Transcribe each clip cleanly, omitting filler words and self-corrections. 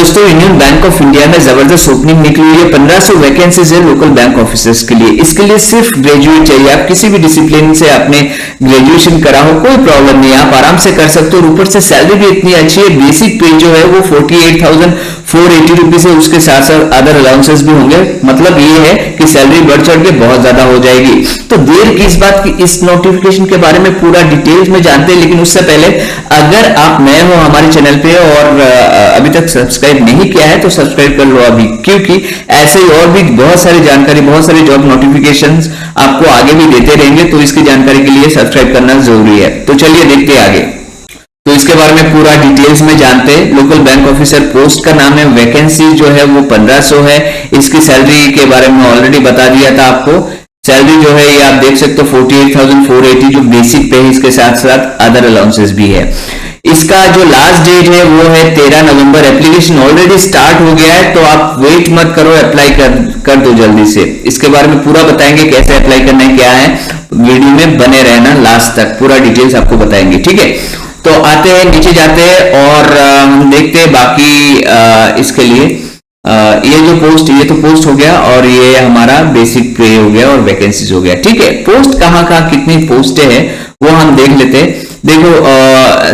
दोस्तों, union bank of India में जबरदस्त ओपनिंग निकली हुई है। 1500 वैकेंसीज है लोकल बैंक ऑफिसर्स के लिए। इसके लिए सिर्फ ग्रेजुएट चाहिए। आप किसी भी डिसिप्लिन से आपने ग्रेजुएशन करा हो, कोई प्रॉब्लम नहीं है, आप आराम से कर सकते हो। ऊपर से सैलरी भी इतनी अच्छी है। बेसिक पे जो है वो 48,480 रुपीज है। उसके साथ साथ अदर अलाउंसेस भी होंगे। मतलब ये है कि सैलरी बढ़ चढ़ के बहुत ज्यादा हो जाएगी। तो देर किस बात की, इस नोटिफिकेशन के बारे में पूरा डिटेल्स में जानते हैं। लेकिन उससे पहले अगर आप नए हो हमारे चैनल पे और अभी तक सब्सक्राइब नहीं किया है तो सब्सक्राइब कर लो अभी, क्योंकि ऐसे ही और भी बहुत सारी जानकारी, बहुत सारी जॉब नोटिफिकेशंस आपको आगे भी देते रहेंगे। तो इसकी जानकारी के लिए सब्सक्राइब करना जरूरी है। तो चलिए देखते हैं आगे। तो इसके बारे में पूरा डिटेल्स में जानते हैं। लोकल बैंक ऑफिसर पोस्ट का नाम है, वैकेंसी जो है वो 1500 है। इसकी सैलरी के बारे में ऑलरेडी बता दिया था आपको। सैलरी जो है ये आप देख सकते हो 48,480 जो बेसिक पे है। इसके साथ साथ अदर अलाउंसेस भी है। इसका जो लास्ट डेट है वो है 13 नवंबर। एप्लीकेशन ऑलरेडी स्टार्ट हो गया है, तो आप वेट मत करो, अप्लाई कर दो जल्दी से। इसके बारे में पूरा बताएंगे कैसे अप्लाई करना है, क्या है। वीडियो में बने रहना लास्ट तक, पूरा डिटेल्स आपको बताएंगे, ठीक है। तो आते हैं, नीचे जाते हैं और हम देखते हैं बाकी इसके लिए ये जो पोस्ट, ये तो पोस्ट हो गया और ये हमारा बेसिक पे हो गया और वैकेंसीज हो गया, ठीक है। पोस्ट कहाँ कितनी पोस्टें हैं वो हम देख लेते हैं। देखो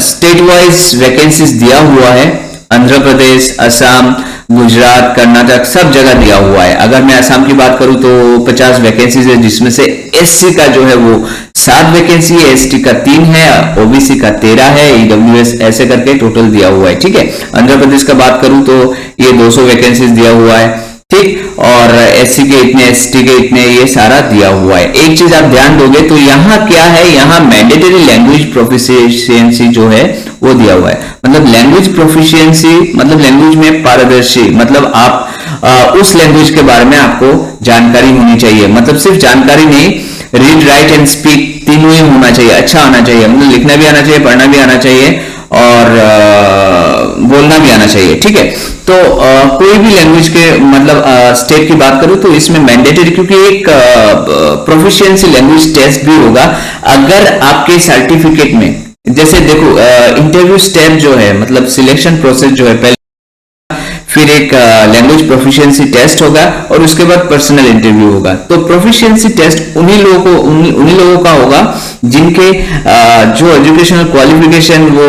स्टेट वाइज वैकेंसीज दिया हुआ है। आंध्र प्रदेश, असम, गुजरात, कर्नाटक सब जगह दिया हुआ है। अगर मैं असम की बात करूं तो 50 वैकेंसीज है, जिसमें से एससी का जो है वो 7 वैकेंसी है, एसटी का 3 है, ओबीसी का 13 है, ईडब्ल्यूएस ऐसे करके टोटल दिया हुआ है, ठीक है। आंध्र प्रदेश का बात करूं तो ये 200 वैकेंसीज दिया हुआ है, ठीक। और एससी के इतने, एसटी के इतने, ये सारा दिया हुआ है। एक चीज आप ध्यान दोगे तो यहाँ क्या है, यहाँ मैंडेटरी लैंग्वेज प्रोफिशिएंसी जो है वो दिया हुआ है। मतलब लैंग्वेज प्रोफिशिएंसी मतलब लैंग्वेज में पारदर्शी, मतलब आप उस लैंग्वेज के बारे में आपको जानकारी होनी चाहिए। मतलब सिर्फ जानकारी नहीं, रीड, राइट एंड स्पीक तीनों ही होना चाहिए, अच्छा आना चाहिए। मतलब लिखना भी आना चाहिए, पढ़ना भी आना चाहिए और बोलना भी आना चाहिए, ठीक है। तो कोई भी लैंग्वेज के मतलब स्टेट की बात करूं तो इसमें मैंडेटरी, क्योंकि एक प्रोफिशिएंसी लैंग्वेज टेस्ट भी होगा। अगर आपके सर्टिफिकेट में, जैसे देखो इंटरव्यू स्टेप जो है, मतलब सिलेक्शन प्रोसेस जो है, पहले फिर एक लैंग्वेज प्रोफिशिएंसी टेस्ट होगा और उसके बाद पर्सनल इंटरव्यू होगा। तो प्रोफिशिएंसी टेस्ट उन्हीं लोगों का होगा जिनके जो एजुकेशनल क्वालिफिकेशन वो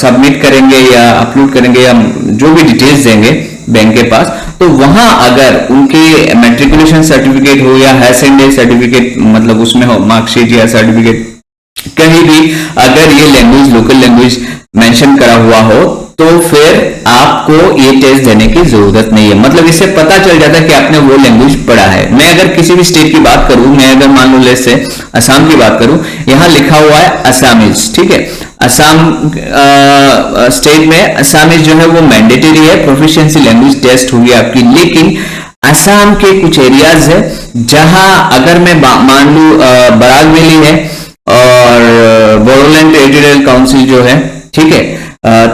सबमिट करेंगे या अपलोड करेंगे या जो भी डिटेल्स देंगे बैंक के पास। तो वहां अगर उनके मैट्रिकुलेशन सर्टिफिकेट हो या हायर सेकेंडरी सर्टिफिकेट, मतलब उसमें हो मार्कशीट या सर्टिफिकेट, कहीं भी अगर ये लैंग्वेज, लोकल लैंग्वेज मेंशन करा हुआ हो तो फिर आपको ये टेस्ट देने की जरूरत नहीं है। मतलब इससे पता चल जाता है कि आपने वो लैंग्वेज पढ़ा है। मैं अगर किसी भी स्टेट की बात करूं, मैं अगर मान लो जैसे असम की बात करूं, यहां लिखा हुआ है असामीज, ठीक है। असम स्टेट में असामीज जो है वो मैंडेटरी है, प्रोफिशिएंसी लैंग्वेज टेस्ट होगी आपकी। लेकिन असम के कुछ एरियाज है जहां अगर मैं मान लू बराक वैली है और बोडोलैंड टेरिटोरियल काउंसिल जो है, ठीक है,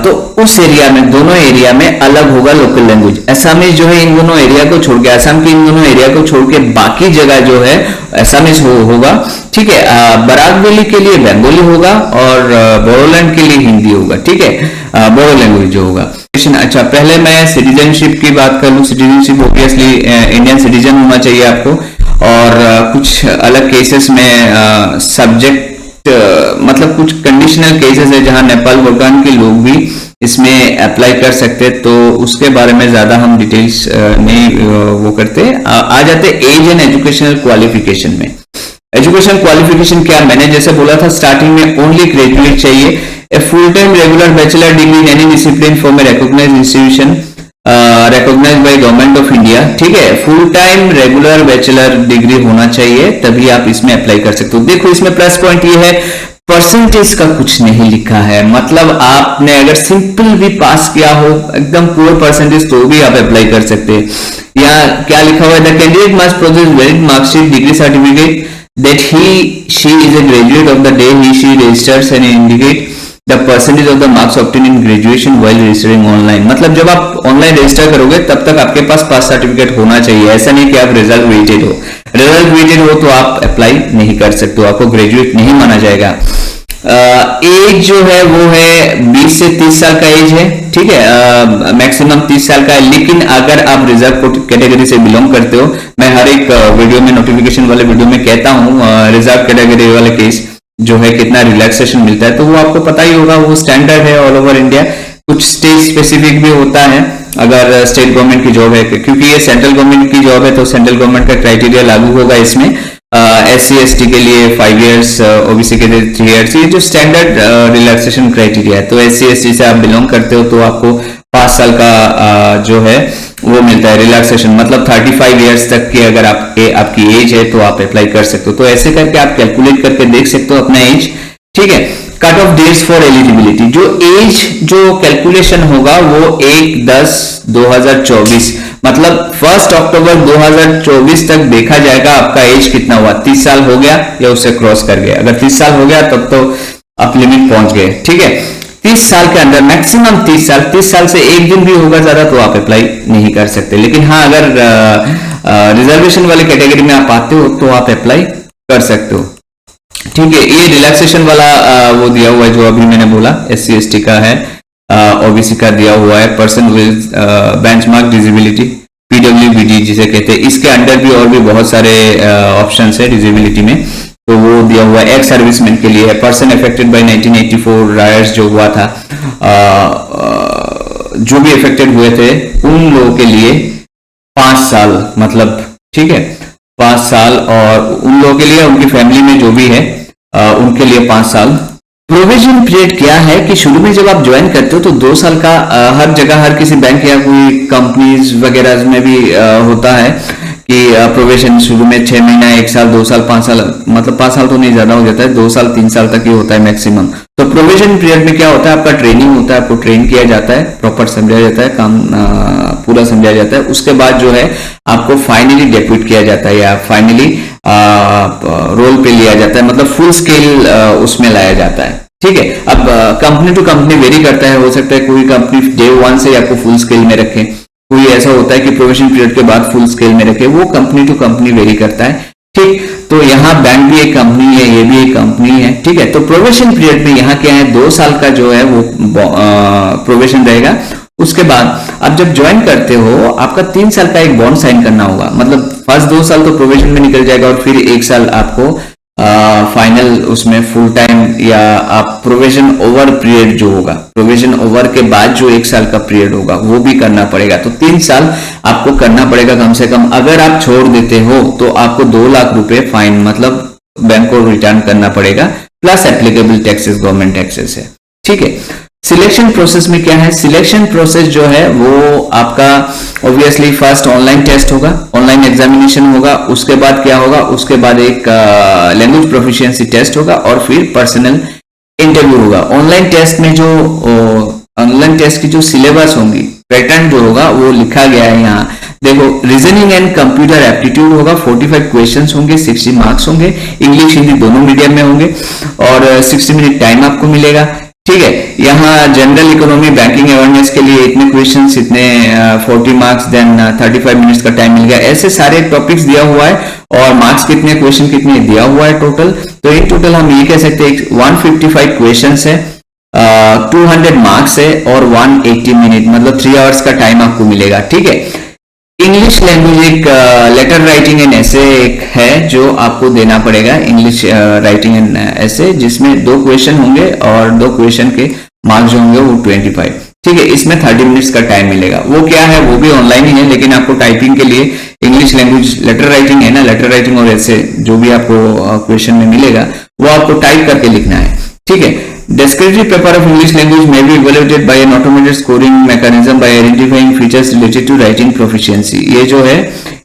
तो उस एरिया में, दोनों एरिया में अलग होगा लोकल लैंग्वेज। असमीज जो है इन दोनों एरिया को छोड़ के, असम के इन दोनों एरिया को छोड़ के बाकी जगह जो है असमीज होगा, ठीक है। बराक वैली के लिए बंगाली होगा और बोडोलैंड के लिए हिंदी होगा, ठीक है, बोडो लैंग्वेज जो होगा। अच्छा, पहले मैं सिटीजनशिप की बात कर लूं। सिटीजनशिप ऑब्वियसली इंडियन सिटीजन होना चाहिए आपको। और कुछ अलग केसेस में सब्जेक्ट मतलब कुछ कंडीशनल केसेस है जहां नेपाल, भूटान के लोग भी इसमें अप्लाई कर सकते हैं। तो उसके बारे में ज्यादा हम डिटेल्स नहीं वो करते। आ जाते एज एंड एजुकेशनल क्वालिफिकेशन में। एजुकेशन क्वालिफिकेशन क्या, मैंने जैसे बोला था स्टार्टिंग में, ओनली ग्रेजुएट चाहिए। A full time regular bachelor degree in any discipline from a recognised institution recognised by government of India, ठीक है। Full time regular bachelor degree होना चाहिए, तभी आप इसमें अप्लाई कर सकते हो। देखो इसमें प्लस पॉइंट ये है, परसेंटेज का कुछ नहीं लिखा है। मतलब आपने अगर सिंपल भी पास किया हो, एकदम पुअर परसेंटेज, तो भी आप अप्लाई कर सकते हैं। यहाँ क्या लिखा हुआ है, the candidate must produce valid marksheet, degree certificate that she is a graduate of the day she registers and indicate the percentage of the marks obtained in graduation while registering online। मतलब जब आप online register करोगे तब तक आपके पास पास certificate होना चाहिए। ऐसा नहीं कि आप रिजल्ट वेटेड हो। रिजल्ट वेटेड हो तो आप अप्लाई नहीं कर सकते हो, आपको ग्रेजुएट नहीं माना जाएगा। एज जो है वो है 20 से 30 साल का एज है, ठीक है, मैक्सिमम 30 साल का है। लेकिन अगर आप रिजर्व कैटेगरी से बिलोंग करते हो, मैं हर एक वीडियो में, नोटिफिकेशन वाले वीडियो में कहता हूँ रिजर्व कैटेगरी वाले केस जो है कितना रिलैक्सेशन मिलता है, तो वो आपको पता ही होगा, वो स्टैंडर्ड है ऑल ओवर इंडिया। कुछ स्टेट स्पेसिफिक भी होता है अगर स्टेट गवर्नमेंट की जॉब है, क्योंकि ये सेंट्रल गवर्नमेंट की जॉब है तो सेंट्रल गवर्नमेंट का क्राइटेरिया लागू होगा इसमें। SC/ST के लिए 5 इयर्स, OBC के लिए 3 इयर्स, ये जो स्टैंडर्ड रिलैक्सेशन क्राइटेरिया है। तो SC/ST से आप बिलोंग करते हो तो आपको 5 साल का जो है वो मिलता है रिलैक्सेशन, मतलब 35 इयर्स तक की अगर आपकी एज है तो आप अप्लाई कर सकते हो। तो ऐसे करके आप कैलकुलेट करके देख सकते हो अपना एज, ठीक है। Cut off dates for eligibility, जो एज जो कैलकुलेशन होगा वो 1/10/2024, मतलब 1 अक्टूबर 2024 तक देखा जाएगा आपका एज कितना हुआ, 30 साल हो गया या उससे क्रॉस कर गया। अगर 30 साल हो गया तब तो आप लिमिट पहुंच गए, ठीक है। 30 साल के अंदर मैक्सिमम 30 साल से एक दिन भी होगा ज्यादा तो आप अप्लाई नहीं कर सकते। लेकिन हाँ, अगर रिजर्वेशन वाले कैटेगरी में आप आते हो तो आप अप्लाई कर सकते हो, ठीक है। ये रिलैक्सेशन वाला वो दिया हुआ है जो अभी मैंने बोला, SC/ST का है, OBC का दिया हुआ है, person with benchmark disability, PWBD जिसे कहते हैं। इसके अंडर भी और भी बहुत सारे ऑप्शंस है डिसेबिलिटी में, तो वो दिया हुआ है। एक्स सर्विसमैन के लिए है, पर्सन अफेक्टेड बाय 1984 रायट्स जो हुआ था, जो भी अफेक्टेड हुए थे उन लोगों के लिए 5 साल, मतलब ठीक है 5 साल, और उन लोगों के लिए उनकी फैमिली में जो भी है उनके लिए 5 साल। प्रोविजन पीरियड क्या है कि शुरू में जब आप ज्वाइन करते हो तो 2 साल का हर जगह, हर किसी बैंक या कोई कंपनीज वगैरह में भी होता है कि प्रोविजन शुरू में 6 महीना, 1 साल, 2 साल, 5 साल, मतलब 5 साल तो नहीं, ज्यादा हो जाता है, 2 साल 3 साल तक ही होता है मैक्सिमम। तो प्रोविजन पीरियड में क्या होता है, आपका ट्रेनिंग होता है, आपको ट्रेन किया जाता है, प्रॉपर समझाया जाता है, काम पूरा समझाया जाता है। उसके बाद जो है आपको फाइनली डेप्यूट किया जाता है या फाइनली रोल पे लिया जाता है, मतलब फुल स्केल उसमें लाया जाता है, ठीक है। अब कंपनी टू कंपनी वेरी करता है, हो सकता है कोई कंपनी डे 1 से आपको फुल स्केल में रखे, कोई ऐसा होता है कि प्रोविजन पीरियड के बाद फुल स्केल में रखे, वो कंपनी टू कंपनी वेरी करता है, ठीक। तो यहाँ बैंक भी एक कंपनी है, ये भी एक कंपनी है, ठीक है। तो प्रोविजन पीरियड में यहाँ क्या है, 2 साल का जो है वो प्रोविजन रहेगा। उसके बाद आप जब ज्वाइन करते हो आपका 3 साल का एक बॉन्ड साइन करना होगा, मतलब फर्स्ट 2 साल तो प्रोविजन में निकल जाएगा और फिर 1 साल आपको फाइनल उसमें फुल टाइम या आप प्रोविजन ओवर पीरियड जो होगा, प्रोविजन ओवर के बाद जो 1 साल का पीरियड होगा वो भी करना पड़ेगा। तो 3 साल आपको करना पड़ेगा कम से कम। अगर आप छोड़ देते हो तो आपको 2 लाख रुपए फाइन, मतलब बैंक को रिटर्न करना पड़ेगा, plus applicable taxes, government taxes है, ठीक है। सिलेक्शन प्रोसेस में क्या है, सिलेक्शन प्रोसेस जो है वो आपका ऑब्वियसली फर्स्ट ऑनलाइन टेस्ट होगा, ऑनलाइन एग्जामिनेशन होगा, उसके बाद क्या होगा, उसके बाद एक लैंग्वेज प्रोफिशिएंसी टेस्ट होगा और फिर पर्सनल इंटरव्यू होगा। ऑनलाइन टेस्ट में जो ऑनलाइन टेस्ट की जो सिलेबस होंगी, पैटर्न जो होगा वो लिखा गया है यहाँ, देखो। रीजनिंग एंड कंप्यूटर एप्टीट्यूड होगा, 45 क्वेश्चंस होंगे, 60 मार्क्स होंगे, इंग्लिश हिंदी दोनों मीडियम में होंगे और 60 मिनट टाइम आपको मिलेगा, ठीक है। यहाँ जनरल इकोनॉमी, बैंकिंग अवेयरनेस के लिए इतने क्वेश्चंस, इतने 40 मार्क्स, देन 35 मिनट्स का टाइम मिल गया, ऐसे सारे टॉपिक्स दिया हुआ है और मार्क्स कितने, क्वेश्चन कितने दिया हुआ है टोटल। तो इन टोटल हम ये कह सकते हैं 155 क्वेश्चंस है, 200 मार्क्स है और 180 मिनट, मतलब 3 आवर्स का टाइम आपको मिलेगा, ठीक है। इंग्लिश लैंग्वेज एक लेटर राइटिंग एंड ऐसे एक है जो आपको देना पड़ेगा, इंग्लिश राइटिंग एंड ऐसे, जिसमें 2 क्वेश्चन होंगे और 2 क्वेश्चन के मार्क्स जो होंगे वो 25, ठीक है। इसमें 30 मिनट्स का टाइम मिलेगा। वो क्या है, वो भी ऑनलाइन ही है, लेकिन आपको टाइपिंग के लिए इंग्लिश लैंग्वेज लेटर राइटिंग है ना, लेटर राइटिंग और ऐसे जो भी आपको क्वेश्चन में मिलेगा वो आपको टाइप करके लिखना है, ठीक है। Descriptive paper of English language may be evaluated by an automated scoring mechanism by identifying features related to writing proficiency। ये जो है,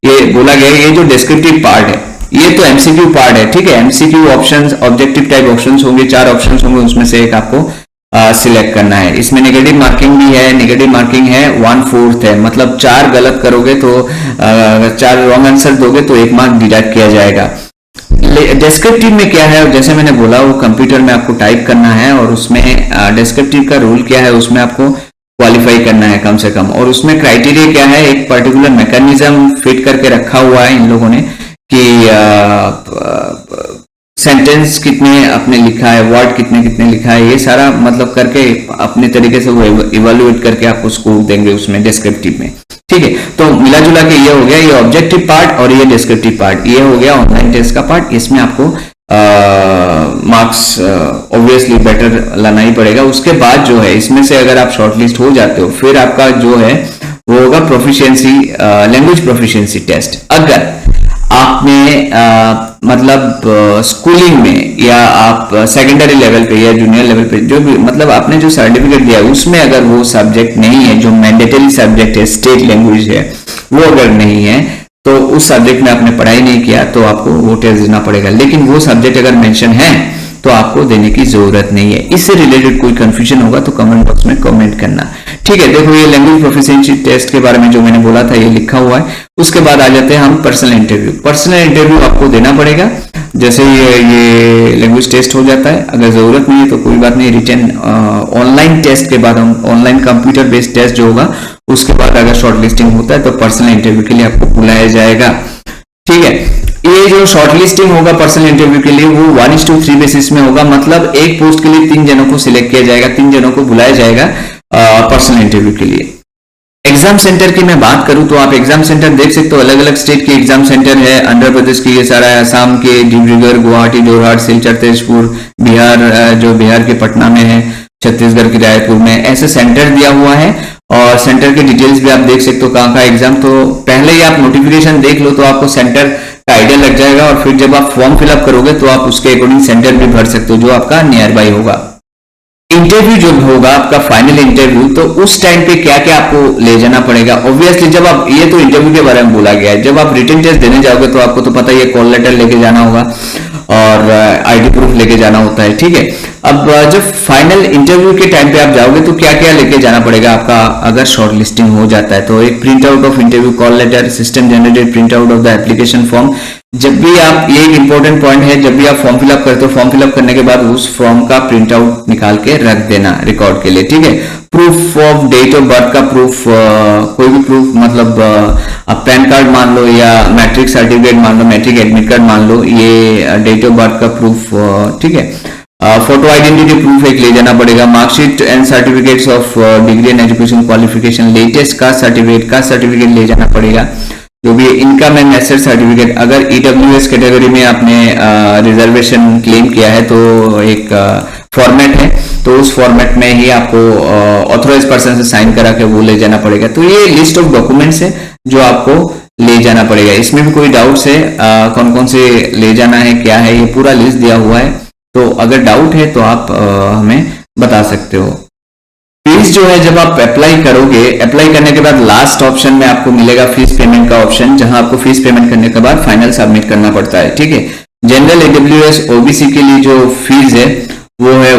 ये बोला गया है, ये जो descriptive part है ये तो MCQ पार्ट है, ठीक है। MCQ options, objective type options होंगे, 4 ऑप्शंस होंगे, उसमें से एक आपको सिलेक्ट करना है। इसमें नेगेटिव मार्किंग भी है, नेगेटिव मार्किंग है 1/4 है, मतलब 4 गलत करोगे तो 4 रॉन्ग आंसर दोगे तो 1 मार्क डिडक्ट किया जाएगा। डिस्क्रिप्टिव में क्या है, जैसे मैंने बोला वो कंप्यूटर में आपको टाइप करना है और उसमें डिस्क्रिप्टिव का रूल क्या है, उसमें आपको क्वालिफाई करना है कम से कम, और उसमें क्राइटेरिया क्या है, एक पर्टिकुलर मैकेनिज्म फिट करके रखा हुआ है इन लोगों ने कि सेंटेंस कितने आपने लिखा है, वर्ड कितने कितने लिखा है, ये सारा मतलब करके अपने तरीके से वो इवेलुएट करके आपको स्कोर देंगे उसमें डिस्क्रिप्टिव में। ठीक है, तो मिला जुला के ये हो गया, ये ऑब्जेक्टिव पार्ट और ये डिस्क्रिप्टिव पार्ट, ये हो गया ऑनलाइन टेस्ट का पार्ट। इसमें आपको मार्क्स ऑब्वियसली बेटर लाना ही पड़ेगा। उसके बाद जो है इसमें से अगर आप शॉर्टलिस्ट हो जाते हो, फिर आपका जो है वो होगा प्रोफिशिएंसी, लैंग्वेज प्रोफिशिएंसी टेस्ट। अगर आपने मतलब स्कूलिंग में या आप सेकेंडरी लेवल पे या जूनियर लेवल पे जो भी मतलब आपने जो सर्टिफिकेट दिया है उसमें अगर वो सब्जेक्ट नहीं है जो मैंडेटरी सब्जेक्ट है, स्टेट लैंग्वेज है, वो अगर नहीं है तो उस सब्जेक्ट में आपने पढ़ाई नहीं किया तो आपको वो टेस्ट देना पड़ेगा। लेकिन वो सब्जेक्ट अगर मेंशन है तो आपको देने की जरूरत नहीं है। इससे रिलेटेड कोई कंफ्यूजन होगा तो कमेंट बॉक्स में कमेंट करना। ठीक है, देखो ये लैंग्वेज प्रोफिशिएंसी टेस्ट के बारे में जो मैंने बोला था ये लिखा हुआ है। उसके बाद आ जाते हैं हम पर्सनल इंटरव्यू। पर्सनल इंटरव्यू आपको देना पड़ेगा जैसे ये लैंग्वेज टेस्ट हो जाता है। अगर जरूरत नहीं है तो कोई बात नहीं, रिटन ऑनलाइन टेस्ट के बाद हम ऑनलाइन कंप्यूटर बेस्ड टेस्ट जो होगा उसके बाद अगर शॉर्टलिस्टिंग होता है तो पर्सनल इंटरव्यू के लिए आपको बुलाया जाएगा। ठीक है, ये जो शॉर्टलिस्टिंग होगा पर्सनल इंटरव्यू के लिए वो 1:3 बेसिस में होगा। मतलब एक पोस्ट के लिए 3 जनों को सिलेक्ट किया जाएगा, 3 जनों को बुलाया जाएगा पर्सनल इंटरव्यू के लिए। एग्जाम सेंटर की मैं बात करूं तो आप एग्जाम सेंटर देख सकते हो, अलग अलग स्टेट के एग्जाम सेंटर है। आंध्र प्रदेश की ये सारा है, असम के डिब्रूगढ़, गुवाहाटी, जोरहाट, सिलचर, तेजपुर, बिहार जो बिहार के पटना में है, छत्तीसगढ़ के रायपुर में, ऐसे सेंटर दिया हुआ है। और सेंटर के डिटेल्स भी आप देख सकते हो कहाँ का एग्जाम। तो पहले ही आप नोटिफिकेशन देख लो तो आपको सेंटर का आइडिया लग जाएगा और फिर जब आप फॉर्म फिलअप करोगे तो आप उसके अकॉर्डिंग सेंटर भी भर सकते हो जो आपका नियर बाई होगा। इंटरव्यू जो होगा आपका फाइनल इंटरव्यू, तो उस टाइम पे क्या क्या आपको ले जाना पड़ेगा। ऑब्वियसली जब आप, ये तो इंटरव्यू के बारे में बोला गया है, जब आप रिटन टेस्ट देने जाओगे तो आपको तो पता ही है कॉल लेटर लेके जाना होगा और आईडी प्रूफ लेके जाना होता है। ठीक है, अब जब फाइनल इंटरव्यू के टाइम पे आप जाओगे तो क्या क्या लेके जाना पड़ेगा आपका अगर शॉर्ट लिस्टिंग हो जाता है। तो एक print out of interview call letter, system generated print out of the application form. जब भी आप, ये एक इंपॉर्टेंट पॉइंट है, जब भी आप फॉर्म फिलअप करते हो फॉर्म फिलअप करने के बाद उस फॉर्म का प्रिंट आउट निकाल के रख देना रिकॉर्ड के लिए। ठीक है, proof of date of birth का प्रूफ, कोई भी प्रूफ मतलब आप पैन कार्ड मान लो या मैट्रिक सर्टिफिकेट मान लो, मैट्रिक एडमिट कार्ड मान लो, ये डेट ऑफ बर्थ का प्रूफ। ठीक है, फोटो आइडेंटिटी प्रूफ एक ले जाना पड़ेगा, marksheet and certificates of degree and education qualification, latest caste certificate ले जाना पड़ेगा, जो भी इनकम एंड एसेट सर्टिफिकेट। अगर ईडब्ल्यूएस कैटेगरी में आपने रिजर्वेशन क्लेम किया है तो एक फॉर्मेट है, तो उस फॉर्मेट में ही आपको ऑथराइज पर्सन से साइन करा के वो ले जाना पड़ेगा। तो ये लिस्ट ऑफ डॉक्यूमेंट्स है जो आपको ले जाना पड़ेगा। इसमें भी कोई डाउट्स है कौन कौन से ले जाना है, क्या है, ये पूरा लिस्ट दिया हुआ है। तो अगर डाउट है तो आप हमें बता सकते हो। फीस जो है जब आप अप्लाई करोगे, अप्लाई करने के बाद लास्ट ऑप्शन में आपको मिलेगा फीस पेमेंट का ऑप्शन, जहां आपको फीस पेमेंट करने के बाद फाइनल सबमिट करना पड़ता है। ठीक है, जनरल ईडब्ल्यूएस ओबीसी के लिए जो फीस है वो है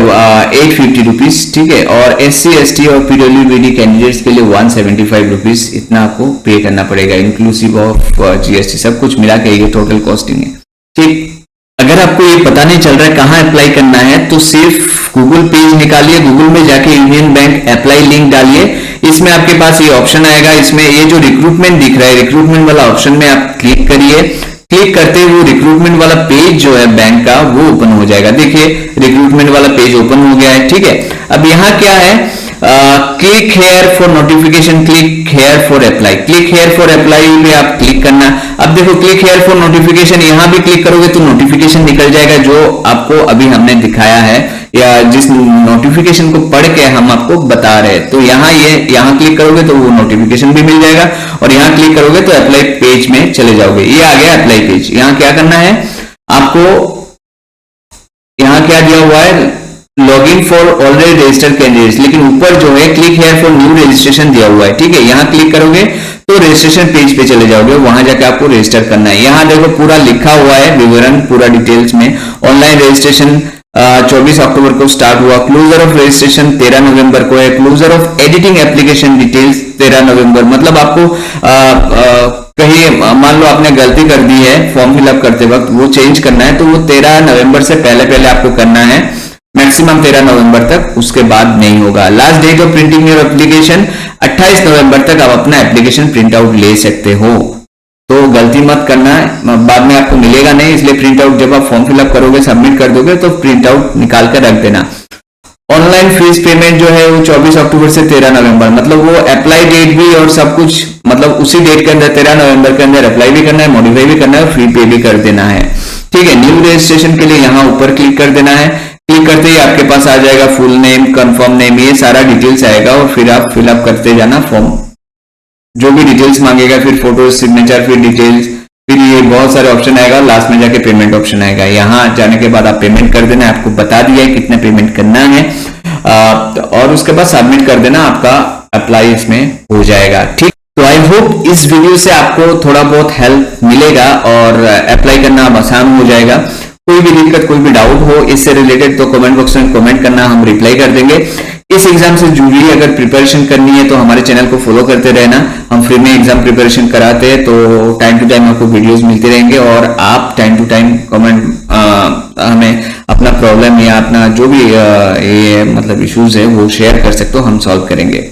850 रुपीज। ठीक है, और SC ST और PWBD कैंडिडेट्स के लिए 175 रुपीज, इतना आपको पे करना पड़ेगा इंक्लूसिव ऑफ GST, सब कुछ मिला के ये टोटल कॉस्टिंग है। ठीक, अगर आपको ये पता नहीं चल रहा है कहाँ अप्लाई करना है तो सिर्फ गूगल पेज निकालिए, गूगल में जाके यूनियन बैंक अप्लाई लिंक डालिए, इसमें आपके पास ये ऑप्शन आएगा। इसमें ये जो रिक्रूटमेंट दिख रहा है, रिक्रूटमेंट वाला ऑप्शन में आप क्लिक करिए। क्लिक करते ही वो रिक्रूटमेंट वाला पेज जो है बैंक का वो ओपन हो जाएगा। देखिए रिक्रूटमेंट वाला पेज ओपन हो गया है। ठीक है, अब यहाँ क्या है, click here for notification, click here for apply, click here for apply पे आप क्लिक करना। अब देखो क्लिक हेयर फॉर नोटिफिकेशन, यहां भी क्लिक करोगे तो नोटिफिकेशन निकल जाएगा जो आपको अभी हमने दिखाया है या जिस नोटिफिकेशन को पढ़ के हम आपको बता रहे हैं। तो यहाँ क्लिक करोगे तो वो नोटिफिकेशन भी मिल जाएगा और यहाँ क्लिक करोगे तो अप्लाई पेज में चले जाओगे। ये आ गया अप्लाई पेज। यहाँ क्या करना है आपको, यहाँ क्या दिया हुआ है, login for already registered candidates, लेकिन ऊपर जो है click here for new registration दिया हुआ है। ठीक है, यहाँ क्लिक करोगे तो रजिस्ट्रेशन पेज पे चले जाओगे, वहां जाके आपको रजिस्टर करना है। यहाँ देखो पूरा लिखा हुआ है विवरण पूरा डिटेल्स में। ऑनलाइन रजिस्ट्रेशन 24 अक्टूबर को स्टार्ट हुआ, क्लोजर ऑफ रजिस्ट्रेशन 13 नवंबर को है, closure of editing application details 13 नवंबर। मतलब आपको कहीं मान लो आपने गलती कर दी है फॉर्म फिलअप करते वक्त, वो चेंज करना है तो वो 13 नवंबर से पहले आपको करना है, मैक्सिमम 13 नवंबर तक, उसके बाद नहीं होगा। Last date of printing your application 28 नवंबर तक आप अपना एप्लीकेशन प्रिंट आउट ले सकते हो। तो तो गलती मत करना, बाद में आपको मिलेगा नहीं। इसलिए प्रिंट आउट जब आप फॉर्म फिलअप करोगे, सबमिट कर दोगे, तो प्रिंट आउट निकाल कर रख देना। ऑनलाइन फीस पेमेंट जो है वो 24 अक्टूबर से 13 नवंबर, मतलब वो अप्लाई डेट भी और सब कुछ मतलब उसी डेट के अंदर 13 नवंबर के अंदर अप्लाई भी करना है, मॉडिफाई भी करना है, फ्री पे भी कर देना है। ठीक है, न्यू रजिस्ट्रेशन के लिए यहाँ ऊपर क्लिक कर देना है। क्लिक करते ही आपके पास आ जाएगा फुल नेम, कंफर्म नेम, ये सारा डिटेल्स आएगा और फिर आप फिलअप करते जाना फॉर्म, जो भी डिटेल्स मांगेगा, फिर फोटो, सिग्नेचर, फिर डिटेल्स, फिर ये बहुत सारे ऑप्शन आएगा, लास्ट में जाके पेमेंट ऑप्शन आएगा। यहाँ जाने के बाद आप पेमेंट कर देना, आपको बता दिया है कितना पेमेंट करना है, और उसके बाद सबमिट कर देना, आपका अप्लाई इसमें हो जाएगा। ठीक, तो आई होप इस वीडियो से आपको थोड़ा बहुत हेल्प मिलेगा और अप्लाई करना अब आसान हो जाएगा। कोई भी दिक्कत, कोई भी डाउट हो इससे रिलेटेड तो कमेंट बॉक्स में कमेंट करना, हम रिप्लाई कर देंगे। इस एग्जाम से जुड़ी अगर प्रिपरेशन करनी है तो हमारे चैनल को फॉलो करते रहना, हम फ्री में एग्जाम प्रिपरेशन कराते हैं, तो टाइम टू टाइम आपको वीडियोस मिलते रहेंगे और आप टाइम टू टाइम कमेंट हमें अपना प्रॉब्लम या अपना जो भी ये मतलब इश्यूज है वो शेयर कर सकते हो, हम सॉल्व करेंगे।